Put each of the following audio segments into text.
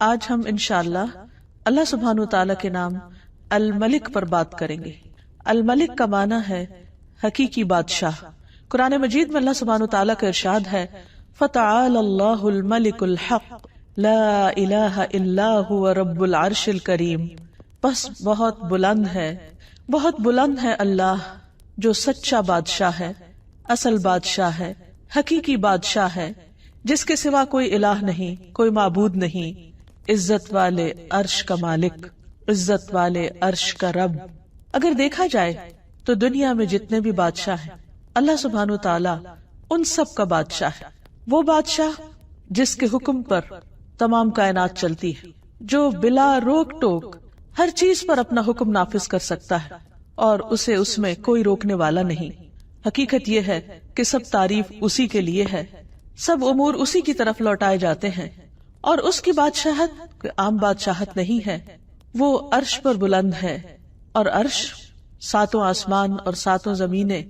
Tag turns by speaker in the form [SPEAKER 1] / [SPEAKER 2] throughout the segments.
[SPEAKER 1] آج ہم انشاءاللہ اللہ سبحانہ تعالیٰ کے نام الملک پر بات کریں گے۔ الملک کا معنی ہے حقیقی بادشاہ۔ قرآن مجید میں اللہ سبحانہ تعالیٰ کا ارشاد ہے فَتَعَالَى اللَّهُ الْمَلِكُ الْحَقُّ لَا إِلَٰهَ إِلَّا هُوَ رَبُّ الْعَرْشِ الْكَرِيمِ، بس بہت بلند ہے اللہ جو سچا بادشاہ ہے، اصل بادشاہ ہے، حقیقی بادشاہ ہے، جس کے سوا کوئی الہ نہیں، کوئی معبود نہیں، عزت والے عرش کا مالک، عزت والے عرش کا رب۔ اگر دیکھا جائے تو دنیا میں جتنے بھی بادشاہ ہیں اللہ سبحانہ تعالیٰ ان سب کا بادشاہ ہے۔ وہ بادشاہ جس کے حکم پر تمام کائنات چلتی ہے، جو بلا روک ٹوک ہر چیز پر اپنا حکم نافذ کر سکتا ہے اور اسے اس میں کوئی روکنے والا نہیں۔ حقیقت یہ ہے کہ سب تعریف اسی کے لیے ہے، سب امور اسی کی طرف لوٹائے جاتے ہیں، اور اس کی بادشاہت کوئی عام بادشاہت نہیں ہے۔ وہ عرش پر بلند ہے، اور عرش ساتوں آسمان اور ساتوں زمینیں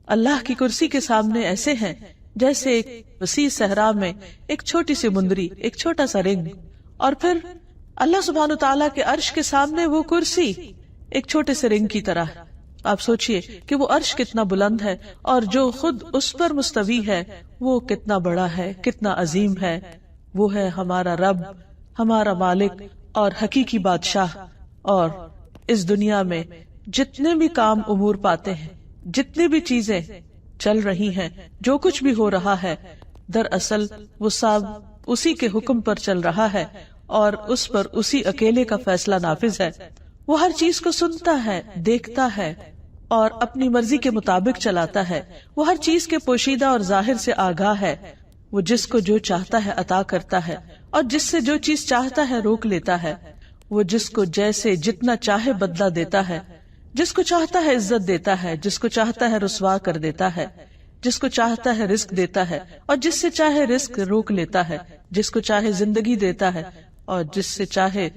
[SPEAKER 1] اللہ کی کرسی کے سامنے ایسے ہیں جیسے ایک وسیع صحرا میں ایک چھوٹی سی مندری، ایک چھوٹا سا رنگ، اور پھر اللہ سبحانہ تعالیٰ کے عرش کے سامنے وہ کرسی ایک چھوٹے سے رنگ کی طرح ہے۔ آپ سوچئے کہ وہ عرش کتنا بلند ہے، اور جو خود اس پر مستوی ہے وہ کتنا بڑا ہے، کتنا عظیم ہے۔ وہ ہے ہمارا رب، ہمارا مالک اور حقیقی بادشاہ۔ اور اس دنیا میں جتنے بھی کام امور پاتے ہیں، جتنی بھی چیزیں چل رہی ہیں، جو کچھ بھی ہو رہا ہے، دراصل وہ سب اسی کے حکم پر چل رہا ہے، اور اس پر اسی اکیلے کا فیصلہ نافذ ہے۔ وہ ہر چیز کو سنتا ہے، دیکھتا ہے اور اپنی مرضی کے مطابق چلاتا ہے۔ وہ ہر چیز کے پوشیدہ اور ظاہر سے آگاہ ہے۔ وہ جس کو جو چاہتا ہے عطا کرتا ہے، اور جس سے جو چیز چاہتا ہے روک لیتا ہے۔ وہ جس کو جیسے جتنا چاہے بدلہ دیتا ہے، جس کو چاہتا ہے عزت دیتا ہے، جس کو چاہتا ہے رسوا کر دیتا ہے، جس کو چاہتا ہے رزق دیتا ہے اور جس سے چاہے رزق روک لیتا ہے، جس کو چاہے زندگی دیتا ہے اور جس سے چاہے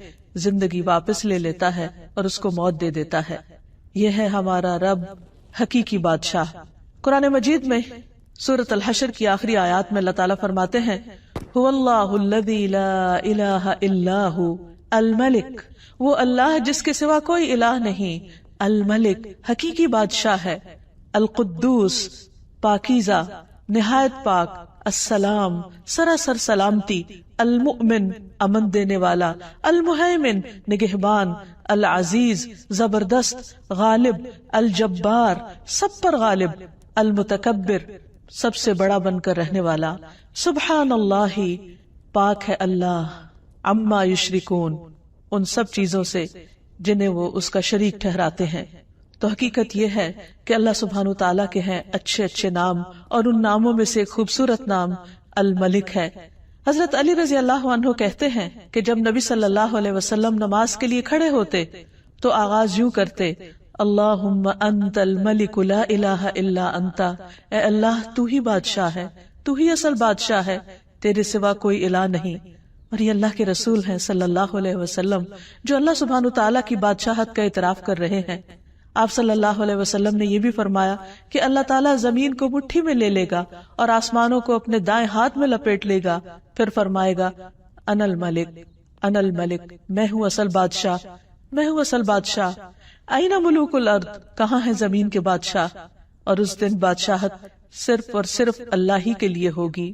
[SPEAKER 1] زندگی واپس لے لیتا ہے اور اس کو موت دے دیتا ہے۔ یہ ہے ہمارا رب، حقیقی بادشاہ۔ قرآن مجید میں سورۃ الحشر کی آخری آیات میں اللہ تعالیٰ فرماتے ہیں هو اللہ الذی لا الہ الا هو الملک، وہ اللہ جس کے سوا کوئی الہ نہیں، الملک حقیقی بادشاہ ہے، القدوس پاکیزہ نہایت پاک، السلام سراسر سلامتی، المؤمن امن دینے والا، المہیمن نگہبان، العزیز زبردست، غالب، الجبار سب پر غالب، المتکبر سب سے بڑا بن کر رہنے والا، سبحان اللہ پاک ہے اللہ، عما یشرکون ان سب چیزوں سے جنہیں وہ اس کا شریک ٹھہراتے ہیں۔ تو حقیقت یہ ہے کہ اللہ سبحانہ تعالیٰ کے ہیں اچھے اچھے نام، اور ان ناموں میں سے ایک خوبصورت نام الملک ہے۔ حضرت علی رضی اللہ عنہ کہتے ہیں کہ جب نبی صلی اللہ علیہ وسلم نماز کے لیے کھڑے ہوتے تو آغاز یوں کرتے اللہم انت الملک لا الہ الا انت، اے اللہ تو ہی بادشاہ ہے، تو ہی اصل بادشاہ ہے، تیرے سوا کوئی الہ نہیں۔ اور یہ اللہ کے رسول ہیں صلی اللہ علیہ وسلم جو اللہ سبحانہ تعالیٰ کی بادشاہت کا اعتراف کر رہے ہیں۔ آپ صلی اللہ علیہ وسلم نے یہ بھی فرمایا کہ اللہ تعالیٰ زمین کو مٹھی میں لے لے گا اور آسمانوں کو اپنے دائیں ہاتھ میں لپیٹ لے گا، پھر فرمائے گا انا الملک، انا الملک، میں ہوں اصل بادشاہ، میں ہوں اصل بادشاہ۔ این ملوک الارض، کہاں ہے زمین کے بادشاہ؟ اور اس دن بادشاہت صرف اور صرف اللہ ہی کے لیے ہوگی۔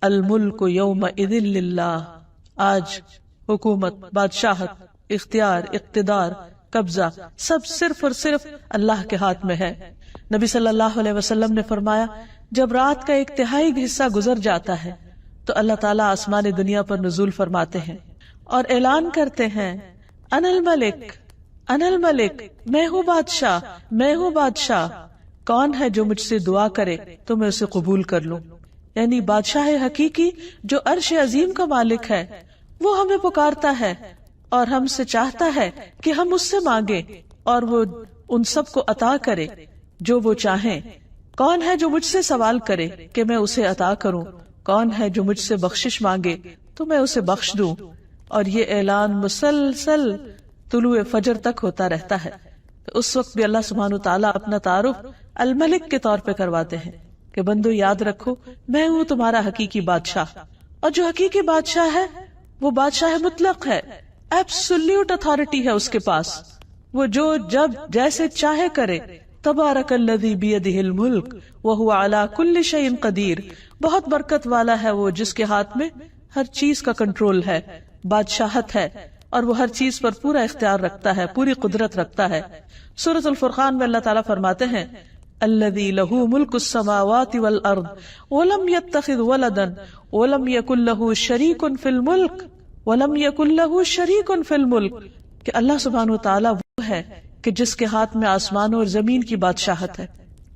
[SPEAKER 1] الملک یومئذ للہ، آج حکومت، بادشاہت، اختیار، اقتدار، قبضہ سب صرف اور صرف اللہ کے ہاتھ میں ہے۔ نبی صلی اللہ علیہ وسلم نے فرمایا جب رات کا 1/3 حصہ گزر جاتا ہے تو اللہ تعالیٰ آسمان دنیا پر نزول فرماتے ہیں اور اعلان کرتے ہیں انا الملک، انا الملک، میں ہوں بادشاہ، میں ہوں بادشاہ، کون ہے جو مجھ سے دعا کرے تو میں اسے قبول کر لوں۔ یعنی بادشاہ حقیقی جو عرش عظیم کا مالک ہے وہ ہمیں پکارتا ہے اور ہم سے چاہتا ہے کہ ہم اس سے مانگیں اور وہ ان سب کو عطا کرے جو وہ چاہیں۔ کون ہے جو مجھ سے سوال کرے کہ میں اسے عطا کروں؟ کون ہے جو مجھ سے بخشش مانگے تو میں اسے بخش دوں؟ اور یہ اعلان مسلسل طلوع فجر تک ہوتا رہتا ہے۔ اس وقت بھی اللہ سبحانہ تعالیٰ اپنا تعارف الملک کے طور پہ کرواتے ہیں کہ بندو یاد رکھو میں ہوں تمہارا حقیقی بادشاہ، اور جو حقیقی بادشاہ ہے وہ بادشاہ مطلق ہے، ایبسولوٹ اتھارٹی ہے اس کے پاس، وہ جو جب جیسے چاہے کرے. تبارک الذی بیدہ الملک وہو علی کل شیء قدیر. بہت برکت والا ہے وہ جس کے ہاتھ میں ہر چیز کا کنٹرول ہے، بادشاہت ہے، اور وہ ہر چیز پر پورا اختیار رکھتا ہے، پوری قدرت رکھتا ہے. سورۃ الفرقان میں اللہ تعالیٰ فرماتے ہیں الذی لہ ملک السماوات والارض ولم یتخذ ولدا ولم یکن لہ شریک فی الملک ولم یکن لہ شریک فی الملک، کہ اللہ سبحانہ وتعالیٰ وہ ہے کہ جس کے ہاتھ میں آسمانوں اور زمین کی بادشاہت ہے.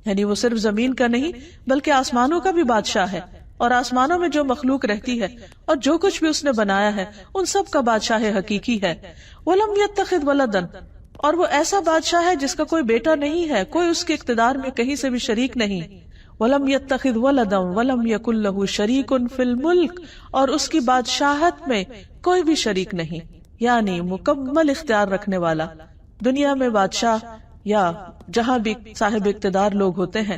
[SPEAKER 1] یعنی وہ صرف زمین کا نہیں بلکہ آسمانوں کا بھی بادشاہ ہے، اور آسمانوں میں جو مخلوق رہتی ہے اور جو کچھ بھی اس نے بنایا ہے ان سب کا بادشاہ حقیقی ہے. وَلَمْ يَتَّخِذْ وَلَدًا، اور وہ ایسا بادشاہ ہے جس کا کوئی بیٹا نہیں ہے، کوئی اس کے اقتدار میں کہیں سے بھی شریک نہیں. وَلَمْ يَتَّخِذْ وَلَدًا وَلَمْ يَكُنْ لَهُ شَرِيكٌ فِي الْمُلْكِ، اور اس کی بادشاہت میں کوئی بھی شریک نہیں، یعنی مکمل اختیار رکھنے والا. دنیا میں بادشاہ یا جہاں بھی صاحب اقتدار لوگ ہوتے ہیں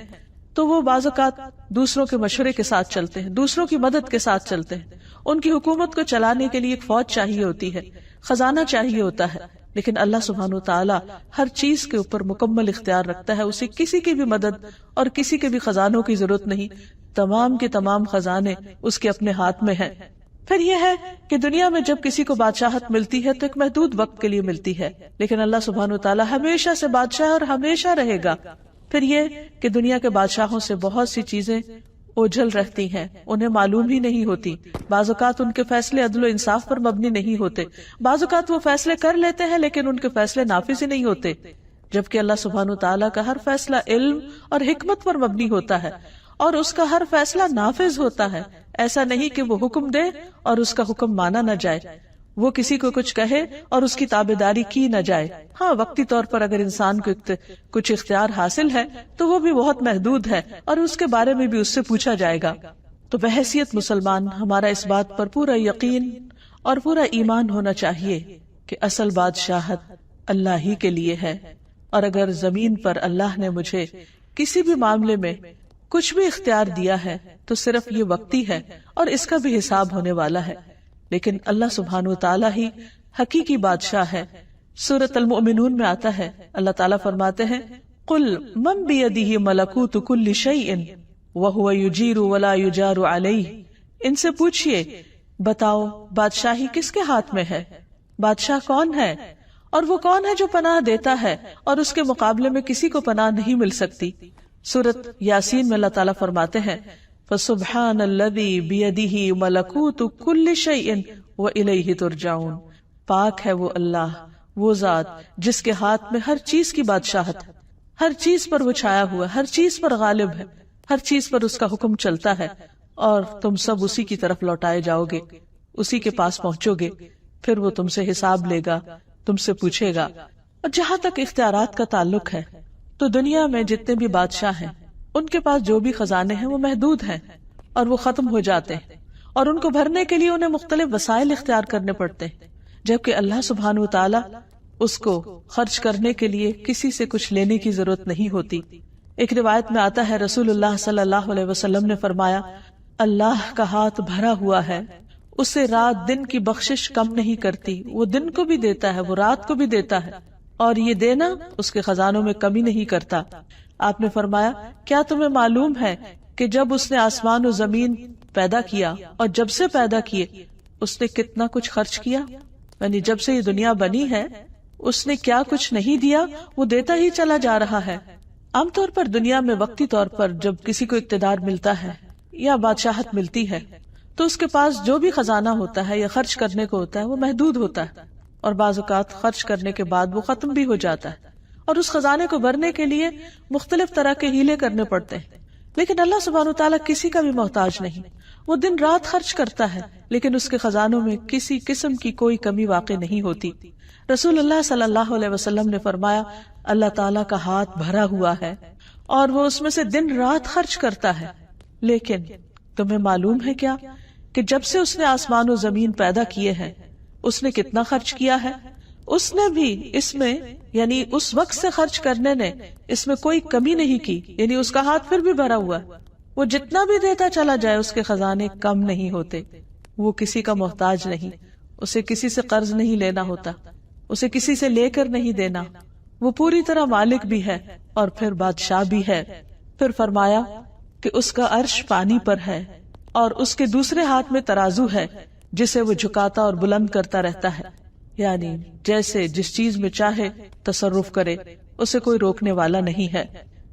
[SPEAKER 1] تو وہ بعض اوقات دوسروں کے مشورے کے ساتھ چلتے ہیں، دوسروں کی مدد کے ساتھ چلتے ہیں. ان کی حکومت کو چلانے کے لیے ایک فوج چاہیے ہوتی ہے، خزانہ چاہیے ہوتا ہے، لیکن اللہ سبحانہ وتعالی ہر چیز کے اوپر مکمل اختیار رکھتا ہے. اسے کسی کی بھی مدد اور کسی کے بھی خزانوں کی ضرورت نہیں، تمام کے تمام خزانے اس کے اپنے ہاتھ میں ہیں. پھر یہ ہے کہ دنیا میں جب کسی کو بادشاہت ملتی ہے تو ایک محدود وقت کے لیے ملتی ہے، لیکن اللہ سبحانہ وتعالی ہمیشہ سے بادشاہ اور ہمیشہ رہے گا. پھر یہ کہ دنیا کے بادشاہوں سے بہت سی چیزیں اوجھل رہتی ہیں، انہیں معلوم ہی نہیں ہوتی. بعض اوقات ان کے فیصلے عدل و انصاف پر مبنی نہیں ہوتے، بعض اوقات وہ فیصلے کر لیتے ہیں لیکن ان کے فیصلے نافذ ہی نہیں ہوتے، جبکہ اللہ سبحانہ وتعالی کا ہر فیصلہ علم اور حکمت پر مبنی ہوتا ہے اور اس کا ہر فیصلہ نافذ ہوتا ہے. ایسا نہیں کہ وہ حکم دے اور اس کا حکم مانا نہ جائے، وہ کسی کو کچھ کہے اور اس کی تابعداری کی نہ جائے. ہاں، وقتی طور پر اگر انسان کو کچھ اختیار حاصل ہے تو وہ بھی بہت محدود ہے اور اس کے بارے میں بھی اس سے پوچھا جائے گا. تو بحیثیت مسلمان ہمارا اس بات پر پورا یقین اور پورا ایمان ہونا چاہیے کہ اصل بادشاہت اللہ ہی کے لیے ہے، اور اگر زمین پر اللہ نے مجھے کسی بھی معاملے میں کچھ بھی اختیار دیا ہے تو صرف یہ وقتی ہے اور اس کا بھی حساب ہونے والا ہے. لیکن اللہ سبحانہ وتعالی ہی حقیقی بادشاہ ہے. سورۃ المؤمنون میں آتا ہے، اللہ تعالیٰ فرماتے ہیں قُلْ مَنْ بِيَدِهِ مَلَكُوتُ كُلِّ شَيْءٍ وَهُوَ يُجِيرُ وَلَا يُجَارُ عَلَيْهِ. ان سے پوچھئے، بتاؤ بادشاہی کس کے ہاتھ میں ہے، بادشاہ کون ہے، اور وہ کون ہے جو پناہ دیتا ہے اور اس کے مقابلے میں کسی کو پناہ نہیں مل سکتی. سورۃ یاسین میں اللہ تعالیٰ فرماتے ہیں فَسُبْحَانَ الَّذِي بِيَدِهِ مَلَكُوتُ كُلِّ شَيْءٍ وَإِلَيْهِ تُرْجَعُونَ. پاک ہے وہ اللہ، وہ ذات جس کے ہاتھ میں ہر چیز کی بادشاہت ہے، ہر چیز پر وہ چھایا ہوا ہے، ہر چیز پر غالب ہے، ہر چیز پر اس کا حکم چلتا ہے، اور تم سب اسی کی طرف لوٹائے جاؤ گے، اسی کے پاس پہنچو گے. پھر وہ تم سے حساب لے گا، تم سے پوچھے گا. اور جہاں تک اختیارات کا تعلق ہے تو دنیا میں جتنے بھی بادشاہ ہیں ان کے پاس جو بھی خزانے ہیں وہ محدود ہیں اور وہ ختم ہو جاتے ہیں، اور ان کو بھرنے کے لیے انہیں مختلف وسائل اختیار کرنے پڑتے ہیں، جبکہ اللہ سبحانہ وتعالی اس کو خرچ کرنے کے لیے کسی سے کچھ لینے کی ضرورت نہیں ہوتی. ایک روایت میں آتا ہے رسول اللہ صلی اللہ علیہ وسلم نے فرمایا اللہ کا ہاتھ بھرا ہوا ہے، اسے رات دن کی بخشش کم نہیں کرتی، وہ دن کو بھی دیتا ہے، وہ رات کو بھی دیتا ہے، اور یہ دینا اس کے خزانوں میں کمی نہیں کرتا. آپ نے فرمایا کیا تمہیں معلوم ہے کہ جب اس نے آسمان و زمین پیدا کیا اور جب سے پیدا کیے اس نے کتنا کچھ خرچ کیا، یعنی جب سے یہ دنیا بنی ہے اس نے کیا کچھ نہیں دیا، وہ دیتا ہی چلا جا رہا ہے. عام طور پر دنیا میں وقتی طور پر جب کسی کو اقتدار ملتا ہے یا بادشاہت ملتی ہے تو اس کے پاس جو بھی خزانہ ہوتا ہے یا خرچ کرنے کو ہوتا ہے وہ محدود ہوتا ہے، اور بعض اوقات خرچ کرنے کے بعد وہ ختم بھی ہو جاتا ہے، اور اس خزانے کو بھرنے کے لیے مختلف طرح کے ہیلے کرنے پڑتے ہیں. لیکن اللہ سبحانہ وتعالیٰ کسی کا بھی محتاج نہیں، وہ دن رات خرچ کرتا ہے لیکن اس کے خزانوں میں کسی قسم کی کوئی کمی واقع نہیں ہوتی. رسول اللہ صلی اللہ علیہ وسلم نے فرمایا اللہ تعالیٰ کا ہاتھ بھرا ہوا ہے اور وہ اس میں سے دن رات خرچ کرتا ہے، لیکن تمہیں معلوم ہے کیا کہ جب سے اس نے آسمان و زمین پیدا کیے ہیں اس نے کتنا خرچ کیا ہے؟ اس نے بھی اس میں یعنی اس وقت سے خرچ کرنے نے اس میں کوئی کمی نہیں کی، یعنی اس کا ہاتھ پھر بھی بھرا ہوا ہے، وہ جتنا بھی دیتا چلا جائے اس کے خزانے کم نہیں ہوتے، وہ کسی کا محتاج نہیں، اسے کسی سے قرض نہیں لینا ہوتا، اسے کسی سے لے کر نہیں دینا، وہ پوری طرح مالک بھی ہے اور پھر بادشاہ بھی ہے۔ پھر فرمایا کہ اس کا عرش پانی پر ہے اور اس کے دوسرے ہاتھ میں ترازو ہے جسے وہ جھکاتا اور بلند کرتا رہتا ہے، یعنی جیسے جس چیز میں چاہے تصرف کرے، اسے کوئی روکنے والا نہیں ہے۔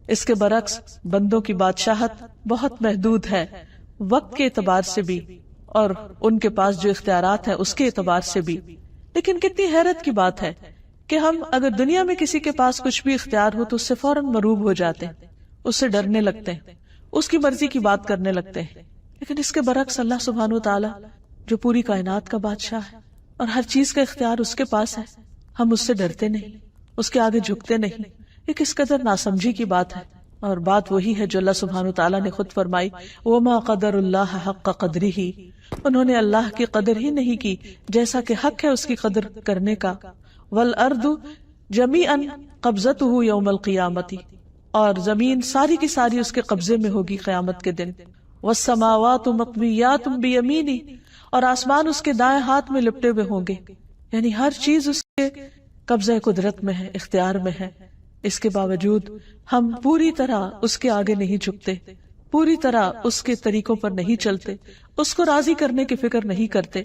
[SPEAKER 1] اس کے برعکس بندوں کی بادشاہت بہت محدود ہے، وقت کے اعتبار سے بھی اور ان کے پاس جو اختیارات ہیں اس کے اعتبار سے بھی۔ لیکن کتنی حیرت کی بات ہے کہ ہم اگر دنیا میں کسی کے پاس کچھ بھی اختیار ہو تو اس سے فوراً مروب ہو جاتے ہیں، اس سے ڈرنے لگتے ہیں، اس کی مرضی کی بات کرنے لگتے ہیں۔ لیکن اس کے برعکس اللہ سبحانہ وتعالی جو پوری کائنات کا بادشاہ ہے اور ہر چیز کا اختیار اس کے پاس ہے، ہم اس سے ڈرتے نہیں، اس کے آگے جھکتے نہیں۔ یہ کس قدر ناسمجھی کی بات ہے، اور بات وہی ہے جو اللہ سبحانہ وتعالی نے خود فرمائی، وَمَا قَدَرُ اللَّهَ حَقَّ قَدْرِهِ، انہوں نے اللہ کی قدر ہی نہیں کی جیسا کہ حق ہے اس کی قدر کرنے کا۔ وَالْأَرْضُ جَمِيعًا قَبْضَتُهُ يَوْمَ الْقِيَامَةِ، اور زمین ساری کی ساری اس کے قبضے میں ہوگی قیامت کے دن۔ وَالسَّمَاوَاتُ مَطْوِيَّاتٌ بِيَمِينِهِ، اور آسمان اس کے دائیں ہاتھ میں لپٹے ہوئے ہوں گے، یعنی ہر چیز اس کے قبضہ قدرت میں ہے، اختیار میں ہے۔ اس کے باوجود ہم پوری طرح اس کے آگے نہیں جھکتے، پوری طرح اس کے طریقوں پر نہیں چلتے، اس کو راضی کرنے کی فکر نہیں کرتے،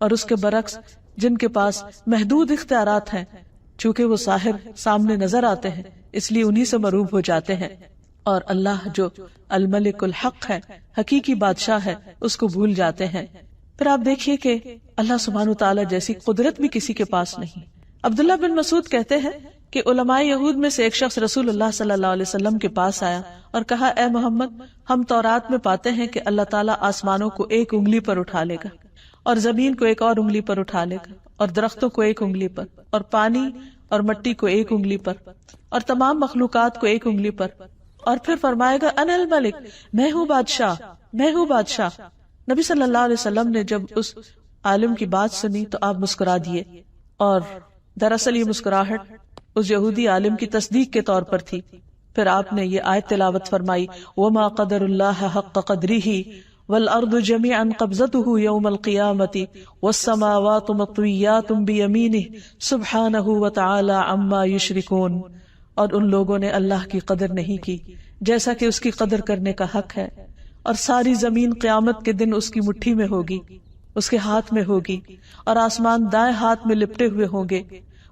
[SPEAKER 1] اور اس کے برعکس جن کے پاس محدود اختیارات ہیں، چونکہ وہ ظاہر سامنے نظر آتے ہیں اس لیے انہی سے مروب ہو جاتے ہیں، اور اللہ جو الملک الحق ہے، حقیقی بادشاہ ہے، اس کو بھول جاتے ہیں۔ پھر آپ دیکھیے کہ اللہ سبحانہ وتعالی جیسی قدرت بھی کسی کے پاس نہیں۔ عبداللہ بن مسعود کہتے ہیں کہ علماء یہود میں سے ایک شخص رسول اللہ صلی اللہ علیہ وسلم کے پاس آیا اور کہا، اے محمد، ہم تورات میں پاتے ہیں کہ اللہ تعالیٰ آسمانوں کو ایک انگلی پر اٹھا لے گا، اور زمین کو ایک اور انگلی پر اٹھا لے گا، اور درختوں کو ایک انگلی پر، اور پانی اور مٹی کو ایک انگلی پر، اور تمام مخلوقات کو ایک انگلی پر، اور پھر فرمائے گا انا الملک، میں ہوں بادشاہ، میں ہوں بادشاہ۔ نبی صلی اللہ علیہ وسلم نے جب اس عالم کی بات سنی تو آپ مسکرا دیے، اور دراصل یہ مسکراہٹ اس یہودی عالم کی تصدیق کے طور پر تھی۔ پھر آپ نے یہ آیت تلاوت فرمائی، وَمَا قَدَرُ اللَّهَ حَقَّ قَدْرِهِ وَالْأَرْضُ جَمِيعًا قَبْضَتُهُ يَوْمَ الْقِيَامَةِ وَالسَّمَاوَاتُ مَطْوِيَّاتٌ بِيَمِينِهِ سُبْحَانَهُ وَتَعَالَى عَمَّا يُشْرِكُونَ، اور ان لوگوں نے اللہ کی قدر نہیں کی جیسا کہ اس کی قدر کرنے کا حق ہے، اور ساری زمین قیامت کے دن اس کی مٹھی میں ہوگی، اس کے ہاتھ میں ہوگی، اور آسمان دائیں ہاتھ میں لپٹے ہوئے ہوں گے۔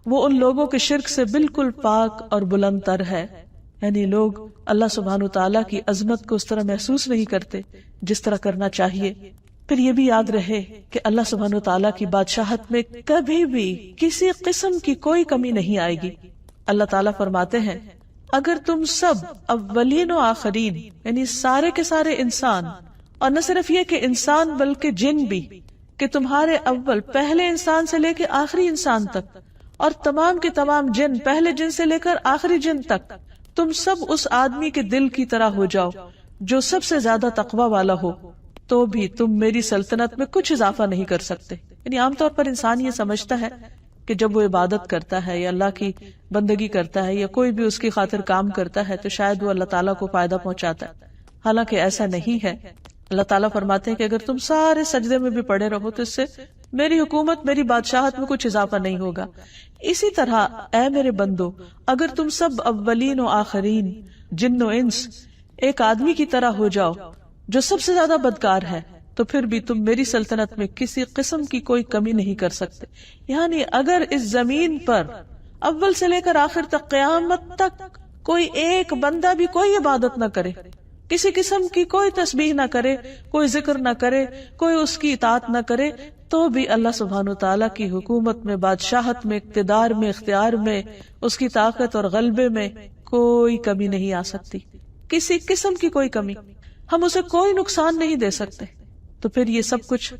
[SPEAKER 1] وہ ان لوگوں کے شرک سے بالکل پاک اور بلند تر ہے، یعنی لوگ اللہ سبحانہ وتعالیٰ کی عظمت کو اس طرح محسوس نہیں کرتے جس طرح کرنا چاہیے۔ پھر یہ بھی یاد رہے کہ اللہ سبحانہ وتعالیٰ کی بادشاہت میں کبھی بھی کسی قسم کی کوئی کمی نہیں آئے گی۔ اللہ تعالیٰ فرماتے ہیں، اگر تم سب اولین و آخرین، یعنی سارے کے سارے انسان، اور نہ صرف یہ کہ انسان بلکہ جن بھی، کہ تمہارے اول پہلے انسان سے لے کے آخری انسان تک، اور تمام کے تمام جن پہلے جن سے لے کر آخری جن تک، تم سب اس آدمی کے دل کی طرح ہو جاؤ جو سب سے زیادہ تقوی والا ہو، تو بھی تم میری سلطنت میں کچھ اضافہ نہیں کر سکتے۔ یعنی عام طور پر انسان یہ سمجھتا ہے کہ جب وہ عبادت کرتا ہے یا اللہ کی بندگی کرتا ہے یا کوئی بھی اس کی خاطر کام کرتا ہے تو شاید وہ اللہ تعالیٰ کو فائدہ پہنچاتا ہے، حالانکہ ایسا نہیں ہے۔ اللہ تعالیٰ فرماتے ہیں کہ اگر تم سارے سجدے میں بھی پڑے رہو تو اس سے میری حکومت، میری بادشاہت میں کچھ اضافہ نہیں ہوگا۔ اسی طرح اے میرے بندو، اگر تم سب اولین و آخرین، جن و انس، ایک آدمی کی طرح ہو جاؤ جو سب سے زیادہ بدکار ہے، تو پھر بھی تم میری سلطنت میں کسی قسم کی کوئی کمی نہیں کر سکتے۔ یعنی اگر اس زمین پر اول سے لے کر آخر تک قیامت تک کوئی ایک بندہ بھی کوئی عبادت نہ کرے، کسی قسم کی کوئی تسبیح نہ کرے، کوئی ذکر نہ کرے، کوئی اس کی اطاعت نہ کرے، تو بھی اللہ سبحانہ وتعالیٰ کی حکومت میں، بادشاہت میں، اقتدار میں، اختیار میں، اس کی طاقت اور غلبے میں کوئی کمی نہیں آ سکتی، کسی قسم کی کوئی کمی۔ ہم اسے کوئی نقصان نہیں دے سکتے۔ تو پھر یہ سب کچھ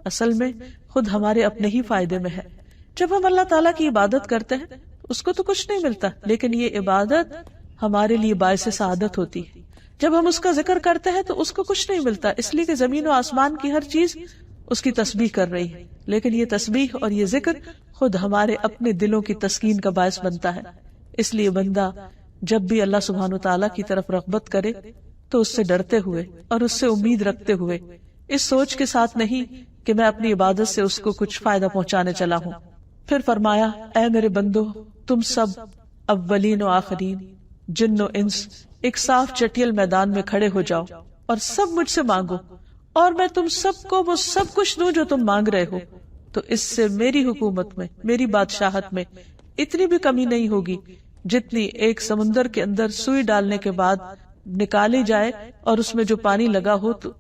[SPEAKER 1] اصل میں خود ہمارے اپنے ہی فائدے میں ہے۔ جب ہم اللہ تعالیٰ کی عبادت کرتے ہیں اس کو تو کچھ نہیں ملتا، لیکن یہ عبادت ہمارے لیے باعث سعادت ہوتی ہے۔ جب ہم اس کا ذکر کرتے ہیں تو اس کو کچھ نہیں ملتا، اس لیے کہ زمین و آسمان کی ہر چیز اس کی تسبیح کر رہی ہے، لیکن یہ تسبیح اور یہ ذکر خود ہمارے اپنے دلوں کی تسکین کا باعث بنتا ہے۔ اس لیے بندہ جب بھی اللہ سبحانہ وتعالیٰ کی طرف رغبت کرے تو اس سے ڈرتے ہوئے اور اس سے امید رکھتے ہوئے، اس سوچ کے ساتھ نہیں کہ میں اپنی عبادت سے اس کو کچھ فائدہ پہنچانے چلا ہوں۔ پھر فرمایا، اے میرے بندو، تم سب اولین و آخرین، جن و انس، ایک صاف چٹیل میدان میں کھڑے ہو جاؤ اور سب مجھ سے مانگو، اور میں تم سب کو وہ سب کچھ دوں جو تم مانگ رہے ہو۔ تو اس سے میری حکومت میں، میری بادشاہت میں اتنی بھی کمی نہیں ہوگی جتنی ایک سمندر کے اندر سوئی ڈالنے کے بعد نکالی جائے اور اس میں جو پانی لگا ہو، تو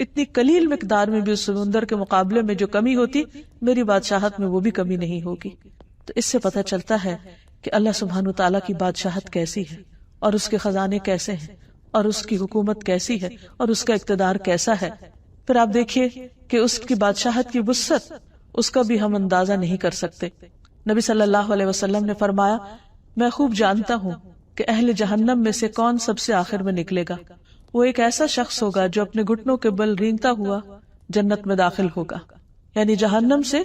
[SPEAKER 1] اتنی قلیل مقدار میں بھی اس سمندر کے مقابلے میں جو کمی ہوتی، میری بادشاہت میں وہ بھی کمی نہیں ہوگی۔ تو اس سے پتہ چلتا ہے کہ اللہ سبحانہ تعالیٰ کی بادشاہت کیسی ہے، اور اس کے خزانے کیسے ہیں، اور اس کی حکومت کیسی ہے، اور اس کا اقتدار کیسا ہے۔ پھر آپ دیکھیے کہ اس کی بادشاہت کی وسعت، اس کا بھی ہم اندازہ نہیں کر سکتے۔ نبی صلی اللہ علیہ وسلم نے فرمایا، میں خوب جانتا ہوں کہ اہل جہنم میں سے کون سب سے آخر میں نکلے گا۔ وہ ایک ایسا شخص ہوگا جو اپنے گھٹنوں کے بل رینگتا ہوا جنت میں داخل ہوگا، یعنی جہنم سے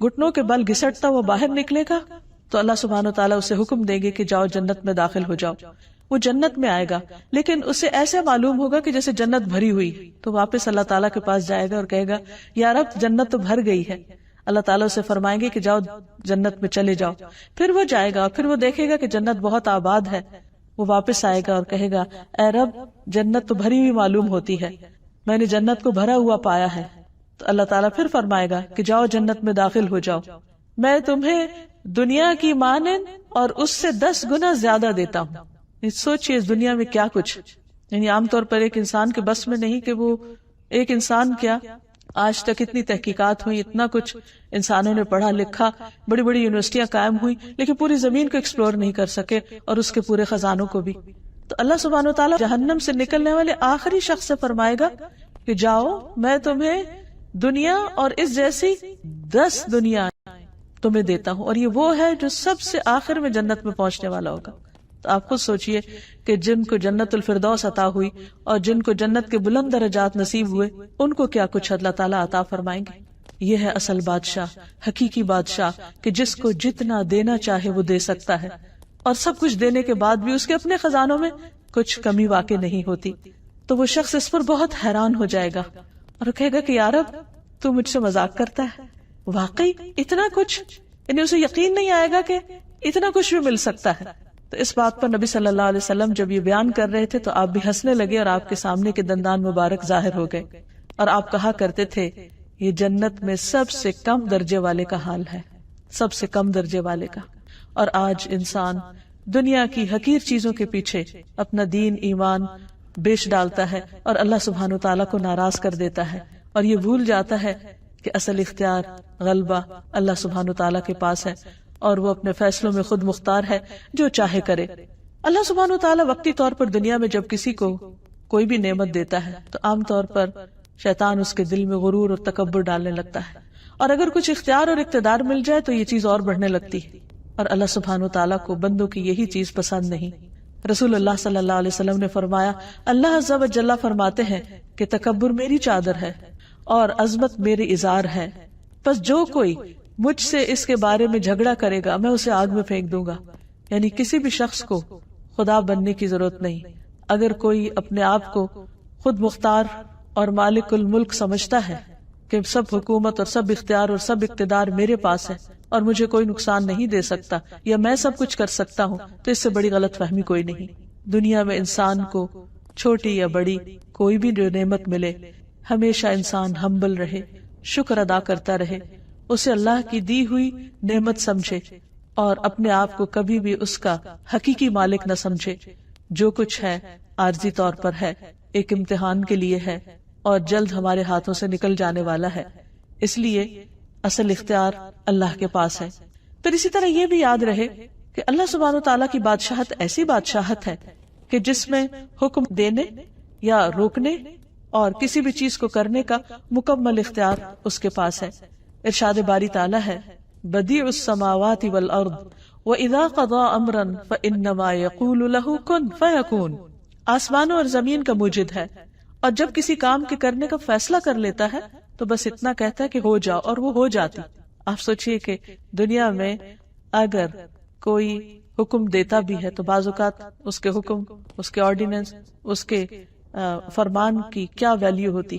[SPEAKER 1] گھٹنوں کے بل گھسٹتا ہوا باہر نکلے گا تو اللہ سبحانہ تعالیٰ اسے حکم دیں گے کہ جاؤ جنت میں داخل ہو جاؤ۔ وہ جنت میں آئے گا، لیکن اسے ایسے معلوم ہوگا کہ جیسے جنت بھری ہوئی، تو واپس اللہ تعالیٰ کے پاس جائے گا اور کہے گا، یا رب جنت تو بھر گئی ہے۔ اللہ تعالیٰ اسے فرمائیں گے کہ جاؤ جنت میں چلے جاؤ۔ پھر وہ جائے گا، پھر وہ دیکھے گا کہ جنت بہت آباد ہے، وہ واپس آئے گا اور کہے گا، اے رب جنت تو بھری ہوئی معلوم ہوتی ہے، میں نے جنت کو بھرا ہوا پایا ہے۔ تو اللہ تعالیٰ پھر فرمائے گا کہ جاؤ جنت میں داخل ہو جاؤ، میں تمہیں دنیا کی مانند اور اس سے 10 گنا زیادہ دیتا ہوں۔ سوچئے اس دنیا میں کیا کچھ، یعنی عام طور پر ایک انسان کے بس میں نہیں کہ وہ ایک انسان کیا، آج تک اتنی تحقیقات ہوئی، اتنا کچھ انسانوں نے پڑھا لکھا، بڑی بڑی یونیورسٹیاں قائم ہوئی، لیکن پوری زمین کو ایکسپلور نہیں کر سکے اور اس کے پورے خزانوں کو بھی۔ تو اللہ سبحانہ وتعالیٰ جہنم سے نکلنے والے آخری شخص سے فرمائے گا کہ جاؤ میں تمہیں دنیا اور اس جیسی 10 دنیا تمہیں دیتا ہوں، اور یہ وہ ہے جو سب سے آخر میں جنت میں پہنچنے والا ہوگا۔ تو آپ خود سوچئے کہ جن کو جنت الفردوس عطا ہوئی اور جن کو جنت کے بلند درجات نصیب ہوئے، ان کو کیا کچھ اللہ تعالیٰ عطا فرمائیں گے۔ یہ ہے اصل بادشاہ، حقیقی بادشاہ، کہ جس کو جتنا دینا چاہے وہ دے سکتا ہے، اور سب کچھ دینے کے بعد بھی اس کے اپنے خزانوں میں کچھ کمی واقع نہیں ہوتی۔ تو وہ شخص اس پر بہت حیران ہو جائے گا اور کہے گا کہ یا رب تو مجھ سے مذاق کرتا ہے، واقعی اتنا کچھ، یعنی اسے یقین نہیں آئے گا کہ اتنا کچھ بھی مل سکتا ہے۔ تو اس بات پر نبی صلی اللہ علیہ وسلم جب یہ بیان کر رہے تھے تو آپ بھی ہنسنے لگے اور آپ کے سامنے کے دندان مبارک ظاہر ہو گئے، اور آپ کہا کرتے تھے، یہ جنت میں سب سے کم درجے والے کا حال ہے، سب سے کم درجے والے کا۔ اور آج انسان دنیا کی حقیر چیزوں کے پیچھے اپنا دین ایمان بیچ ڈالتا ہے اور اللہ سبحانہ تعالیٰ کو ناراض کر دیتا ہے، اور یہ بھول جاتا ہے کہ اصل اختیار غلبہ اللہ سبحانہ تعالیٰ کے پاس ہے، اور وہ اپنے فیصلوں میں خود مختار ہے، جو چاہے کرے۔ اللہ سبحانہ تعالیٰ وقتی طور پر دنیا میں جب کسی کو کوئی بھی نعمت دیتا ہے تو عام طور پر شیطان اس کے دل میں غرور اور تکبر ڈالنے لگتا ہے، اور اگر کچھ اختیار اور اقتدار مل جائے تو یہ چیز اور بڑھنے لگتی ہے، اور اللہ سبحانہ تعالیٰ کو بندوں کی یہی چیز پسند نہیں۔ رسول اللہ صلی اللہ علیہ وسلم نے فرمایا، اللہ عز و جل فرماتے ہیں کہ تکبر میری چادر ہے اور عظمت میری ازار ہے، پس جو کوئی مجھ سے اس کے بارے میں جھگڑا کرے گا میں اسے آگ میں پھینک دوں گا۔ یعنی کسی بھی شخص کو خدا بننے کی ضرورت نہیں۔ اگر کوئی اپنے آپ کو خود مختار اور مالک الملک سمجھتا ہے کہ سب حکومت اور سب اختیار اور سب اقتدار میرے پاس ہے اور مجھے کوئی نقصان نہیں دے سکتا، یا میں سب کچھ کر سکتا ہوں، تو اس سے بڑی غلط فہمی کوئی نہیں۔ دنیا میں انسان کو چھوٹی یا بڑی کوئی بھی جو نعمت ملے، ہمیشہ انسان ہمبل رہے، شکر ادا کرتا رہے، اسے اللہ کی دی ہوئی نعمت سمجھے، اور اپنے آپ کو کبھی بھی اس کا حقیقی مالک نہ سمجھے۔ جو کچھ ہے عارضی طور پر ہے، ایک امتحان کے لیے ہے، اور جلد ہمارے ہاتھوں سے نکل جانے والا ہے، اس لیے اصل اختیار اللہ کے پاس ہے۔ پھر اسی طرح یہ بھی یاد رہے کہ اللہ سبحانہ تعالیٰ کی بادشاہت ایسی بادشاہت ہے کہ جس میں حکم دینے یا روکنے اور کسی بھی چیز کو کرنے کا مکمل اختیار اس کے پاس ہے۔ ارشاد باری تعالیٰ ہے، بدیع السماوات والارض وَإِذَا قَضَى أَمْرًا فَإِنَّمَا يَقُولُ لَهُ كُن فَيَكُونُ، آسمانوں اور زمین کا موجد ہے، اور جب کسی کام کے کرنے کا فیصلہ کر لیتا ہے تو بس اتنا کہتا ہے کہ ہو جاؤ، اور وہ ہو جاتی۔ آپ سوچئے کہ دنیا میں اگر کوئی حکم دیتا بھی ہے تو بعض اوقات اس کے حکم، اس کے آرڈیننس، اس کے فرمان کی کیا ویلیو ہوتی،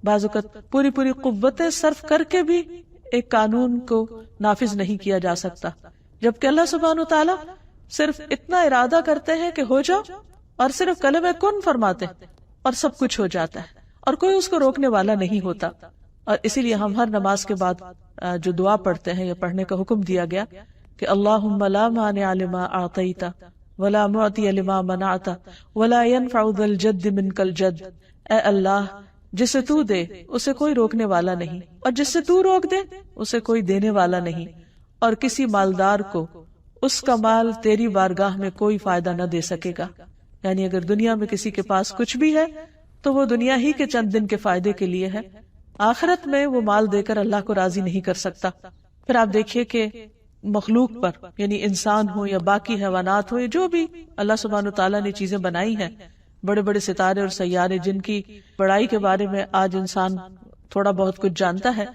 [SPEAKER 1] بعض اوقات پوری پوری قوتیں صرف کر کے بھی ایک قانون کو نافذ نہیں کیا جا سکتا، جبکہ اللہ سبحانہ وتعالی صرف اتنا ارادہ کرتے ہیں کہ ہو جاؤ، اور صرف کلمہ کن فرماتے ہیں اور سب کچھ ہو جاتا ہے، اور کوئی اس کو روکنے والا نہیں ہوتا۔ اور اسی لیے ہم ہر نماز کے بعد جو دعا پڑھتے ہیں یا پڑھنے کا حکم دیا گیا کہ اللہم لا مانع لما اعطیت ولا معطی لما منعت ولا ينفع ذا الجد منک الجد، اے اللہ جسے تو دے اسے کوئی روکنے والا نہیں، اور جس سے تو روک دے اسے کوئی دینے والا نہیں، اور کسی مالدار کو اس کا مال تیری بارگاہ میں کوئی فائدہ نہ دے سکے گا۔ یعنی اگر دنیا میں کسی کے پاس کچھ بھی ہے تو وہ دنیا ہی کے چند دن کے فائدے کے لیے ہے، آخرت میں وہ مال دے کر اللہ کو راضی نہیں کر سکتا۔ پھر آپ دیکھیے کہ مخلوق پر، یعنی انسان ہو یا باقی حیوانات ہو، جو بھی اللہ سبحانہ تعالیٰ نے چیزیں بنائی ہیں، بڑے بڑے ستارے اور سیارے جن کی بڑائی کے بارے میں آج انسان تھوڑا بہت کچھ جانتا ہے،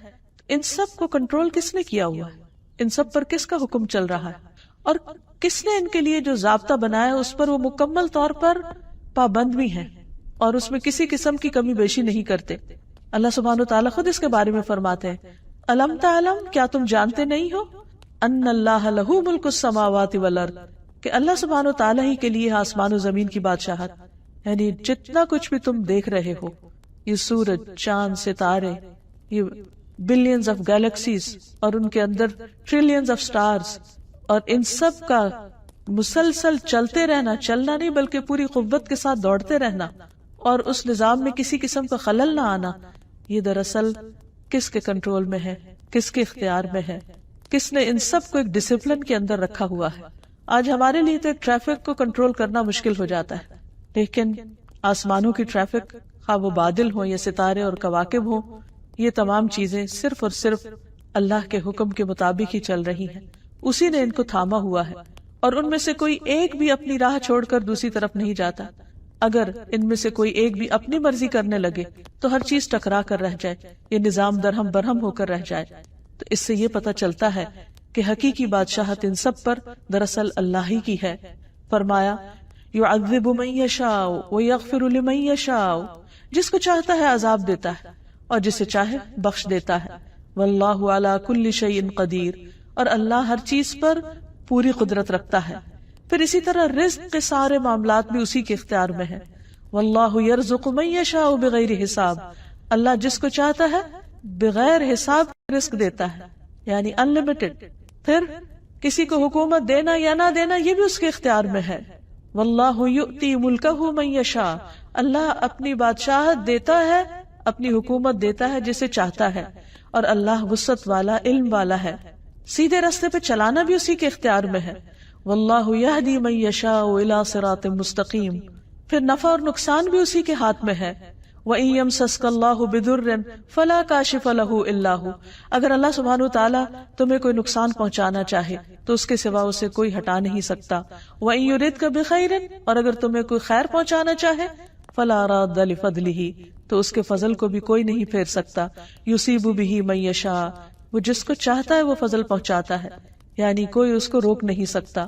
[SPEAKER 1] ان سب کو کنٹرول کس نے کیا ہوا ہے؟ ان سب پر کس کا حکم چل رہا ہے؟ اور کس نے ان کے لیے جو ضابطہ بنایا اس پر وہ مکمل طور پر پابند بھی ہیں اور اس میں کسی قسم کی کمی بیشی نہیں کرتے۔ اللہ سبحانہ تعالیٰ خود اس کے بارے میں فرماتے ہیں الم تعلم، کیا تم جانتے نہیں ہو ان اللہ لہ ملک السماوات والارض، کہ اللہ سبحانہ تعالیٰ ہی کے لیے آسمان و زمین کی بادشاہت، یعنی جتنا کچھ بھی تم دیکھ رہے ہو، یہ سورج، چاند، ستارے، یہ بلینز آف گیلیکسیز اور ان کے اندر ٹریلینز آف سٹارز، اور ان سب کا مسلسل چلتے رہنا، چلنا نہیں بلکہ پوری قوت کے ساتھ دوڑتے رہنا اور اس نظام میں کسی قسم کا خلل نہ آنا، یہ دراصل کس کے کنٹرول میں ہے، کس کے اختیار میں ہے، کس نے ان سب کو ایک ڈسپلن کے اندر رکھا ہوا ہے۔ آج ہمارے لیے تو ایک ٹریفک کو کنٹرول کرنا مشکل ہو جاتا ہے، لیکن آسمانوں کی ٹریفک، خواہ وہ بادل ہوں یا ستارے اور کواکب ہوں، یہ تمام چیزیں صرف اور صرف اللہ کے حکم کے مطابق ہی چل رہی ہیں، اسی نے ان کو تھاما ہوا ہے، اور ان میں سے کوئی ایک بھی اپنی راہ چھوڑ کر دوسری طرف نہیں جاتا۔ اگر ان میں سے کوئی ایک بھی اپنی مرضی کرنے لگے تو ہر چیز ٹکرا کر رہ جائے، یہ نظام درہم برہم ہو کر رہ جائے۔ تو اس سے یہ پتہ چلتا ہے کہ حقیقی بادشاہت ان سب پر دراصل اللہ ہی کی ہے۔ فرمایا یعذب من یشاء ویغفر لمن یشاء، جس کو چاہتا ہے عذاب دیتا ہے اور جسے چاہے بخش دیتا ہے۔ واللہ علی کل شیء قدیر، اور اللہ ہر چیز پر پوری قدرت رکھتا ہے۔ پھر اسی طرح رزق کے سارے معاملات بھی اسی کے اختیار میں ہے۔ واللہ یرزق من یشاء بغیر حساب، اللہ جس کو چاہتا ہے بغیر حساب رزق دیتا ہے، یعنی انلمیٹڈ۔ پھر کسی کو حکومت دینا یا نہ دینا یہ بھی اس کے اختیار میں ہے۔ واللہ یؤتی ملکہ من یشاء، اللہ اپنی بادشاہت دیتا ہے، اپنی حکومت دیتا ہے جسے چاہتا ہے، اور اللہ وسعت والا، علم والا ہے۔ سیدھے راستے پہ چلانا بھی اسی کے اختیار میں ہے۔ واللہ یہدی من یشاء الی صراط مستقیم، پھر نفع اور نقصان بھی اسی کے ہاتھ میں ہے۔ وَإِن يَمْسَسْكَ اللَّهُ بِضُرٍّ فَلَا كَاشِفَ لَهُ إِلَّا هُوَ، اگر اللہ سبحانہ وتعالیٰ تمہیں کوئی نقصان پہنچانا چاہے تو اس کے سوا اسے کوئی ہٹا نہیں سکتا۔ وَإِن يُرِدْكَ بِخَيْرٍ، اور اگر تمہیں کوئی خیر پہنچانا چاہے فَلَا رَادَّ لِفَضْلِهِ، تو اس کے فضل کو بھی کوئی نہیں پھیر سکتا۔ يُصِيبُ بِهِ مَن يَشَاءُ، وہ جس کو چاہتا ہے وہ فضل پہنچاتا ہے، یعنی کوئی اس کو روک نہیں سکتا۔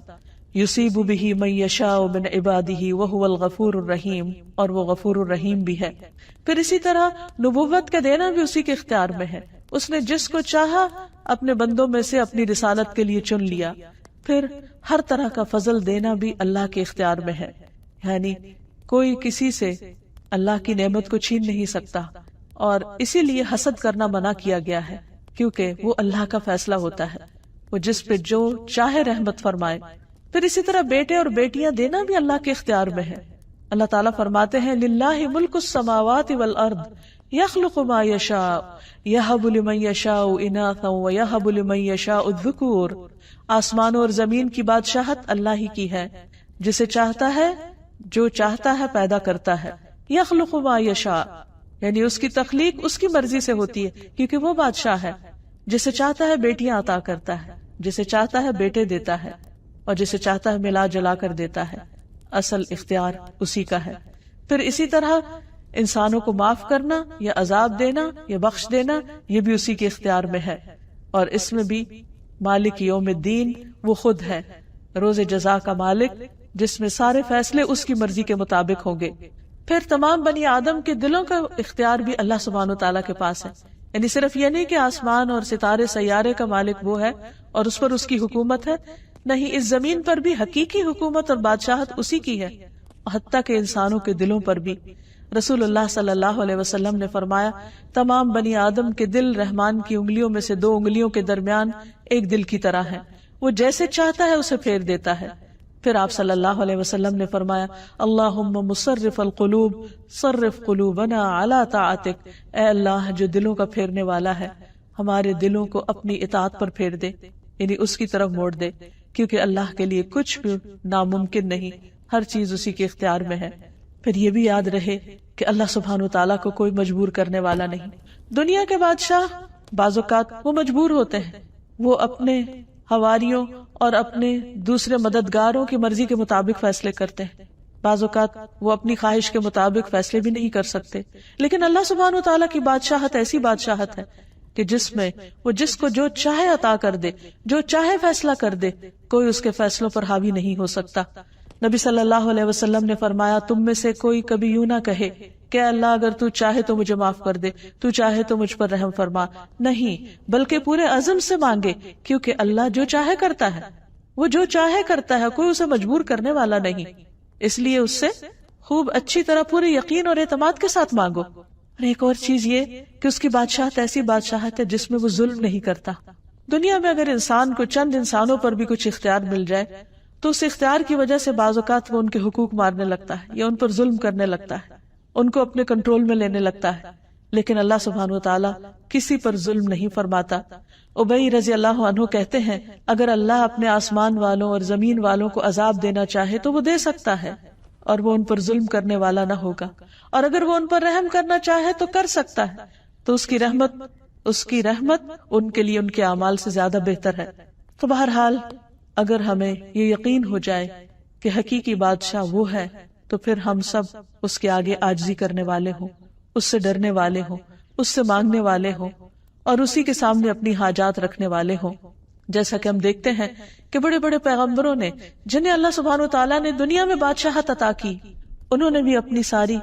[SPEAKER 1] یصیب بہ من یشاء من عبادہ وہو الغفور الرحیم، اور وہ غفور الرحیم بھی ہے۔ پھر اسی طرح نبوت کا دینا بھی اسی کے اختیار میں ہے، اس نے جس کو چاہا اپنے بندوں میں سے اپنی رسالت کے لیے چن لیا۔ پھر ہر طرح کا فضل دینا بھی اللہ کے اختیار میں ہے، یعنی کوئی کسی سے اللہ کی نعمت کو چھین نہیں سکتا، اور اسی لیے حسد کرنا منع کیا گیا ہے، کیونکہ وہ اللہ کا فیصلہ ہوتا ہے، وہ جس پہ جو چاہے رحمت فرمائے۔ پھر اسی طرح بیٹے اور بیٹیاں دینا بھی اللہ کے اختیار میں ہے۔ اللہ تعالیٰ فرماتے ہیں للہ ملک السماوات والارض یخلق ما یشاء یہب لمن یشاء اناثا ویہب لمن یشاء الذکور، آسمانوں اور زمین کی بادشاہت اللہ ہی کی ہے، جسے چاہتا ہے جو چاہتا ہے پیدا کرتا ہے۔ یخلق ما یشاء، یعنی اس کی تخلیق اس کی مرضی سے ہوتی ہے، کیونکہ وہ بادشاہ ہے۔ جسے چاہتا ہے بیٹیاں عطا کرتا ہے، جسے چاہتا ہے بیٹے دیتا ہے، اور جسے چاہتا ہے ملا جلا کر دیتا ہے۔ اصل اختیار اسی کا ہے۔ پھر اسی طرح انسانوں کو معاف کرنا یا عذاب دینا یا بخش دینا یہ بھی اسی کے اختیار میں ہے، اور اس میں بھی مالک یوم الدین وہ خود ہے، روز جزا کا مالک، جس میں سارے فیصلے اس کی مرضی کے مطابق ہوں گے۔ پھر تمام بنی آدم کے دلوں کا اختیار بھی اللہ سبحانہ و تعالیٰ کے پاس ہے. یعنی صرف یہ نہیں کہ آسمان اور ستارے سیارے کا مالک وہ ہے اور اس پر اس کی حکومت ہے، نہیں، اس زمین پر بھی حقیقی حکومت اور بادشاہت اسی کی ہے، حتیٰ کہ انسانوں کے دلوں پر بھی. رسول اللہ صلی اللہ علیہ وسلم نے فرمایا، تمام بنی آدم کے دل رحمان کی انگلیوں میں سے 2 انگلیوں کے درمیان ایک دل کی طرح ہے، وہ جیسے چاہتا ہے اسے پھیر دیتا ہے. پھر آپ صلی اللہ علیہ وسلم نے فرمایا، اللہم مصرف القلوب صرف قلوبنا علی طاعتک، اے اللہ جو دلوں کا پھیرنے والا ہے، ہمارے دلوں کو اپنی اطاعت پر پھیر دے، یعنی اس کی طرف موڑ دے، کیونکہ اللہ کے لیے کچھ بھی ناممکن نہیں، ہر چیز اسی کے اختیار میں ہے. پھر یہ بھی یاد رہے کہ اللہ سبحانہ وتعالیٰ کو کوئی مجبور کرنے والا نہیں. دنیا کے بادشاہ بعض اوقات وہ مجبور ہوتے ہیں، وہ اپنے حواریوں اور اپنے دوسرے مددگاروں کی مرضی کے مطابق فیصلے کرتے ہیں، بعض اوقات وہ اپنی خواہش کے مطابق فیصلے بھی نہیں کر سکتے. لیکن اللہ سبحانہ وتعالیٰ کی بادشاہت ایسی بادشاہت ہے کہ جس میں وہ جس کو جو چاہے عطا کر دے، جو چاہے فیصلہ کر دے، کوئی اس کے فیصلوں پر حاوی نہیں ہو سکتا. نبی صلی اللہ علیہ وسلم نے فرمایا، تم میں سے کوئی کبھی یوں نہ کہے کہ اللہ اگر تو چاہے تو مجھے معاف کر دے، تو چاہے تو مجھ پر رحم فرما. نہیں، بلکہ پورے عزم سے مانگے، کیونکہ اللہ جو چاہے کرتا ہے، وہ جو چاہے کرتا ہے، کوئی اسے مجبور کرنے والا نہیں. اس لیے اس سے خوب اچھی طرح پورے یقین اور اعتماد کے ساتھ مانگو. اور ایک اور چیز یہ کہ اس کی بادشاہت ایسی بادشاہت ہے جس میں وہ ظلم نہیں کرتا. دنیا میں اگر انسان کو چند انسانوں پر بھی کچھ اختیار مل جائے تو اس اختیار کی وجہ سے بعض اوقات وہ ان کے حقوق مارنے لگتا ہے یا ان پر ظلم کرنے لگتا ہے، ان کو اپنے کنٹرول میں لینے لگتا ہے. لیکن اللہ سبحانہ وتعالیٰ کسی پر ظلم نہیں فرماتا. ابی رضی اللہ عنہ کہتے ہیں، اگر اللہ اپنے آسمان والوں اور زمین والوں کو عذاب دینا چاہے تو وہ دے سکتا ہے اور وہ ان پر ظلم کرنے والا نہ ہوگا، اور اگر وہ ان پر رحم کرنا چاہے تو کر سکتا ہے، تو اس کی رحمت ان کے لیے ان کے اعمال سے زیادہ بہتر ہے. تو بہرحال اگر ہمیں یہ یقین ہو جائے کہ حقیقی بادشاہ وہ ہے تو پھر ہم سب اس کے آگے عاجزی کرنے والے ہوں، اس سے ڈرنے والے ہوں، اس سے مانگنے والے ہوں اور اسی کے سامنے اپنی حاجات رکھنے والے ہوں. جیسا کہ ہم دیکھتے ہیں کہ بڑے بڑے پیغمبروں نے جنہیں اللہ سبحانہ وتعالیٰ نے دنیا میں بادشاہت عطا کی، انہوں نے بھی اپنی ساری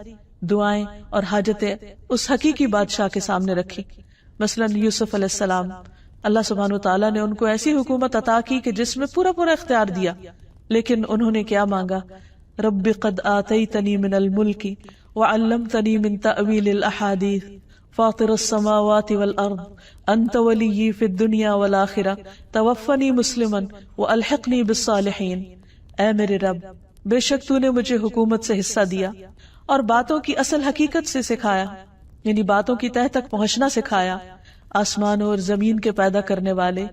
[SPEAKER 1] دعائیں اور حاجتیں اس حقیقی بادشاہ کے سامنے رکھی. مثلا یوسف علیہ السلام، اللہ سبحانہ وتعالیٰ نے ان کو ایسی حکومت عطا کی کہ جس میں پورا اختیار دیا، لیکن انہوں نے کیا مانگا؟ رب قد آتیتنی من الملک وعلمتنی من تأویل الاحادیث فاطر السماوات والارض انت ولی فی الدنیا والآخرہ توفنی مسلما والحقنی بالصالحین. اے میرے رب، بے شک تو نے مجھے حکومت سے حصہ دیا اور باتوں کی اصل حقیقت سے سکھایا، یعنی باتوں کی تہ تک پہنچنا سکھایا. آسمانوں اور زمین کے پیدا کرنے والے،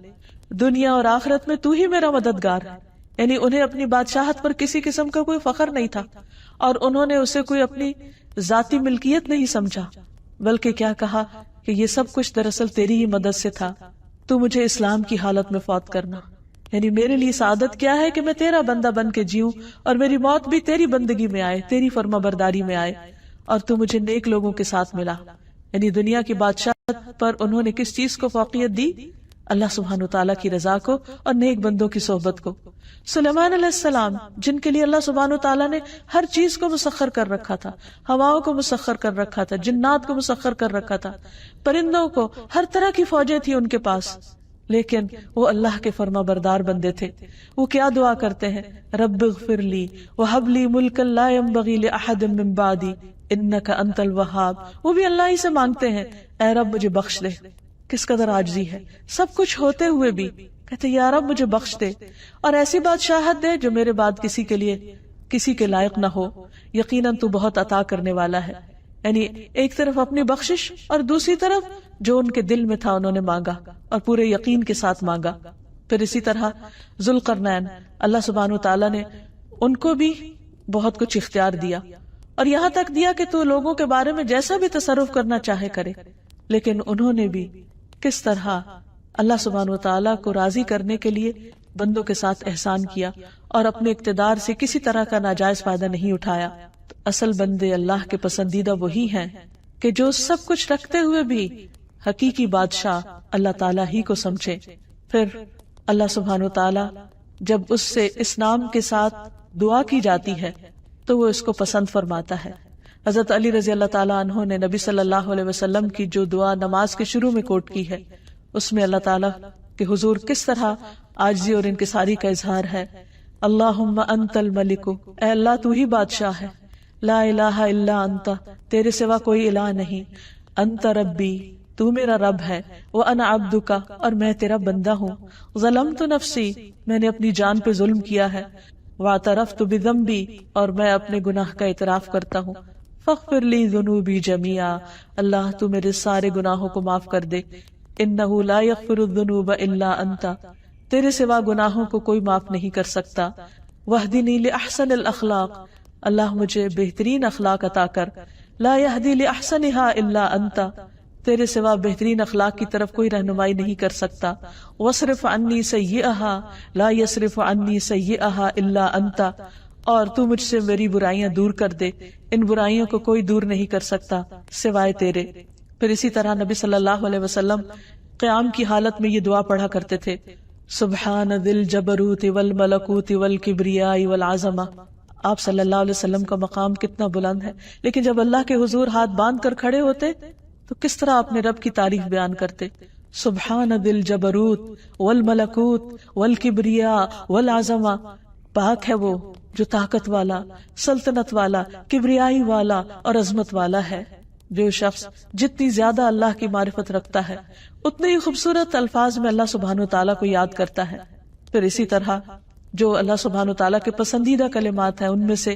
[SPEAKER 1] دنیا اور آخرت میں تو ہی میرا مددگار ہے. یعنی انہیں اپنی بادشاہت پر کسی قسم کا کوئی فخر نہیں تھا اور انہوں نے اسے کوئی اپنی ذاتی ملکیت نہیں سمجھا، بلکہ کیا کہا کہ یہ سب کچھ دراصل تیری ہی مدد سے تھا. تو مجھے اسلام کی حالت میں فوت کرنا، یعنی میرے لیے سعادت کیا ہے کہ میں تیرا بندہ بن کے جیوں اور میری موت بھی تیری بندگی میں آئے، تیری فرما برداری میں آئے، اور تو مجھے نیک لوگوں کے ساتھ ملا. یعنی دنیا کی بادشاہت پر انہوں نے کس چیز کو فوقیت دی؟ اللہ سبحانہ وتعالیٰ کی رضا کو اور نیک بندوں کی صحبت کو. سلیمان علیہ السلام، جن کے لیے اللہ سبحانہ وتعالیٰ نے ہر چیز کو مسخر کر رکھا تھا، ہواؤں کو مسخر کر رکھا تھا، جنات کو مسخر کر رکھا تھا، پرندوں کو، ہر طرح کی فوجیں تھی ان کے پاس، لیکن وہ اللہ کے فرما بردار بندے تھے. وہ کیا دعا کرتے ہیں؟ رب اغفر لی وہب لی ملکا لا ينبغی لأحد من بعدی انک انت الوہاب. وہ بھی اللہ ہی سے مانگتے ہیں، اے رب مجھے بخش دے. کس قدر عاجزی ہے، سب کچھ ہوتے ہوئے بھی کہتے یا رب مجھے بخش دے اور ایسی بادشاہت دے جو میرے بعد کسی کے لائق نہ ہو. یقیناً تو بہت عطا کرنے والا ہے. یعنی ایک طرف اپنی بخشش اور دوسری طرف جو ان کے دل میں تھا انہوں نے مانگا اور پورے یقین کے ساتھ مانگا. پھر اسی طرح ذوالقرنین، اللہ سبحانہ وتعالیٰ نے ان کو بھی بہت کچھ اختیار دیا اور یہاں تک دیا کہ تو لوگوں کے بارے میں جیسا بھی تصرف کرنا چاہے کرے. لیکن انہوں نے بھی کس طرح اللہ سبحانہ وتعالیٰ کو راضی کرنے کے لیے بندوں کے ساتھ احسان کیا اور اپنے اقتدار سے کسی طرح کا ناجائز فائدہ نہیں اٹھایا. اصل بندے اللہ کے پسندیدہ وہی ہیں کہ جو سب کچھ رکھتے ہوئے بھی حقیقی بادشاہ اللہ تعالیٰ ہی کو سمجھے. پھر اللہ سبحانہ وتعالیٰ جب اس سے اس نام کے ساتھ دعا کی جاتی ہے تو وہ اس کو پسند فرماتا ہے. حضرت علی رضی اللہ تعالیٰ عنہ نے نبی صلی اللہ علیہ وسلم کی جو دعا نماز کے شروع میں کوٹ کی ہے، اس میں اللہ تعالیٰ کہ حضور کس طرح عاجزی اور انکساری کا اظہار ہے. اللہم انت الملک، اے اللہ تو ہی بادشاہ ہے. لا الہ الا انت، تیرے سوا کوئی الہ نہیں. انت ربی، تو میرا رب ہے. وانا عبدک، اور میں تیرا بندہ ہوں. ظلمت نفسی، میں نے اپنی جان پہ ظلم کیا ہے. واعترفت بذنبی، اور میں اپنے گناہ کا اعتراف کرتا ہوں. فاغفر لی ذنوبی جمیعا، اللہ تو میرے سارے گناہوں کو معاف کر دے. انہ لا یغفر الذنوب الا انت، تیرے سوا گناہوں کو کوئی معاف نہیں کر سکتا. واہدنی لاحسن الاخلاق، اللہ مجھے بہترین اخلاق عطا کر. لا یہدی لاحسنھا الا انت، تیرے سوا بہترین اخلاق کی طرف کوئی رہنمائی نہیں کر سکتا. واصرف عنی سیئھا لا یصرف عنی سیئھا الا انت، اور تو مجھ سے میری برائیاں دور کر دے، ان برائیوں کو کوئی دور نہیں کر سکتا سوائے تیرے. پھر اسی طرح نبی صلی اللہ علیہ وسلم قیام کی حالت میں یہ دعا پڑھا کرتے تھے، سبحان ذی الجبروت والملکوت والکبریاء والعظمہ. آپ صلی اللہ علیہ وسلم کا مقام کتنا بلند ہے، لیکن جب اللہ کے حضور ہاتھ باندھ کر کھڑے ہوتے تو کس طرح اپنے رب کی تعریف بیان کرتے. سبحان ذی الجبروت والملکوت والکبریاء والعظمہ، پاک ہے وہ جو طاقت والا، سلطنت والا، کبریائی والا اور عظمت والا ہے. جو شخص جتنی زیادہ اللہ کی معرفت رکھتا ہے اتنے ہی خوبصورت الفاظ میں اللہ سبحانہ وتعالیٰ کو یاد کرتا ہے. پھر اسی طرح جو اللہ سبحانہ وتعالیٰ کے پسندیدہ کلمات ہیں ان میں سے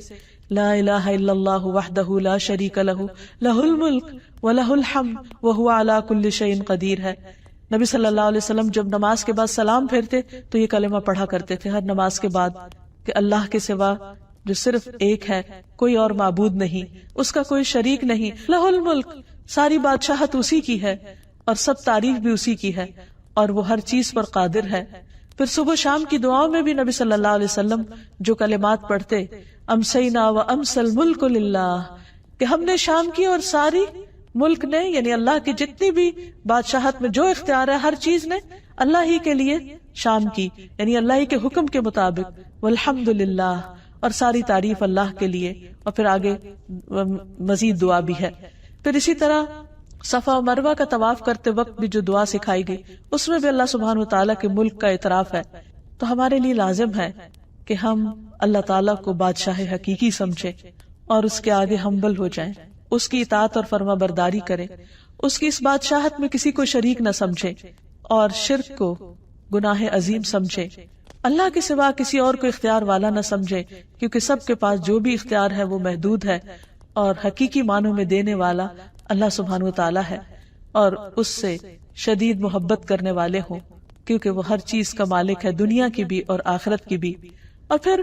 [SPEAKER 1] لا الہ الا اللہ وحدہ لا شریک لہ لہ الملک ولہ الحمد وہو علی کل شیء قدیر ہے. نبی صلی اللہ علیہ وسلم جب نماز کے بعد سلام پھیرتے تو یہ کلمہ پڑھا کرتے تھے ہر نماز کے بعد کہ اللہ کے سوا جو صرف ایک ہے، کوئی اور معبود نہیں، اس کا کوئی شریک نہیں. لہ الملک، ساری بادشاہت اسی کی ہے اور سب تعریف بھی اسی کی ہے اور وہ ہر چیز پر قادر ہے. پھر صبح شام کی دعاؤں میں بھی نبی صلی اللہ علیہ وسلم جو کلمات پڑھتے، امسینا و امسل الملک للہ، کہ ہم نے شام کی اور ساری ملک نے، یعنی اللہ کی جتنی بھی بادشاہت میں جو اختیار ہے ہر چیز نے اللہ ہی کے لیے شام کی، یعنی اللہ ہی کے حکم کے مطابق. والحمد للہ، اور ساری تعریف اللہ کے لیے. اور پھر آگے مزید دعا بھی ہے. پھر اسی طرح صفا و مروہ کا طواف کرتے وقت بھی جو دعا سکھائی گئی اس میں بھی اللہ سبحانہ وتعالیٰ کے ملک کا اعتراف ہے. تو ہمارے لیے لازم ہے کہ ہم اللہ تعالیٰ کو بادشاہ حقیقی سمجھیں اور اس کے آگے ہمبل ہو جائیں، اس کی اطاعت اور فرما برداری کریں، اس کی اس بادشاہت میں کسی کو شریک نہ سمجھیں اور شرک کو گناہ عظیم سمجھیں. اللہ کے سوا کسی اور کو اختیار والا نہ سمجھے، کیونکہ سب کے پاس جو بھی اختیار ہے وہ محدود ہے اور حقیقی معنوں میں دینے والا اللہ سبحانہ وتعالیٰ ہے، اور اس سے شدید محبت کرنے والے ہوں کیونکہ وہ ہر چیز کا مالک ہے، دنیا کی بھی اور آخرت کی بھی. اور پھر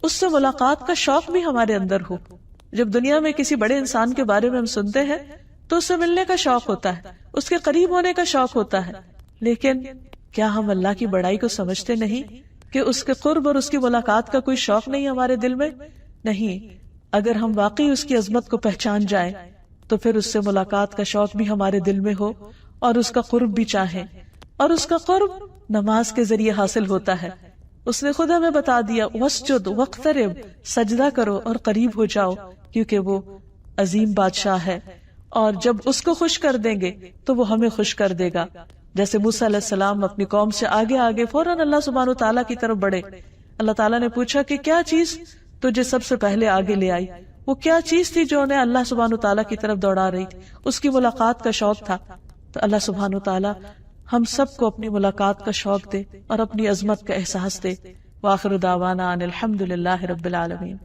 [SPEAKER 1] اس سے ملاقات کا شوق بھی ہمارے اندر ہو. جب دنیا میں کسی بڑے انسان کے بارے میں ہم سنتے ہیں تو اس سے ملنے کا شوق ہوتا ہے، اس کے قریب ہونے کا شوق ہوتا ہے، لیکن کیا ہم اللہ کی بڑائی کو سمجھتے نہیں کہ اس کے قرب اور اس کی ملاقات کا کوئی شوق نہیں ہمارے دل میں؟ نہیں. اگر ہم واقعی اس کی عظمت کو پہچان جائیں تو پھر اس سے ملاقات کا شوق بھی ہمارے دل میں ہو اور اس کا قرب بھی چاہیں. اور اس کا قرب نماز کے ذریعے حاصل ہوتا ہے. اس نے خود ہمیں بتا دیا، وَاسْجُدْ وَاقْتَرِبْ، سجدہ کرو اور قریب ہو جاؤ، کیونکہ وہ عظیم بادشاہ ہے اور جب اس کو خوش کر دیں گے تو وہ ہمیں خوش کر دے گا. جیسے موسیٰ علیہ السلام اپنی قوم سے آگے آگے فوراً اللہ سبحانہ وتعالیٰ کی طرف بڑھے. اللہ تعالیٰ نے پوچھا کہ کیا چیز تجھے سب سے پہلے آگے لے آئی؟ وہ کیا چیز تھی جو انہیں اللہ سبحانہ وتعالیٰ کی طرف دوڑا رہی تھی؟ اس کی ملاقات کا شوق تھا. تو اللہ سبحانہ وتعالیٰ ہم سب کو اپنی ملاقات کا شوق دے اور اپنی عظمت کا احساس دے. وآخر دعوانا ان الحمد للہ رب العالمین.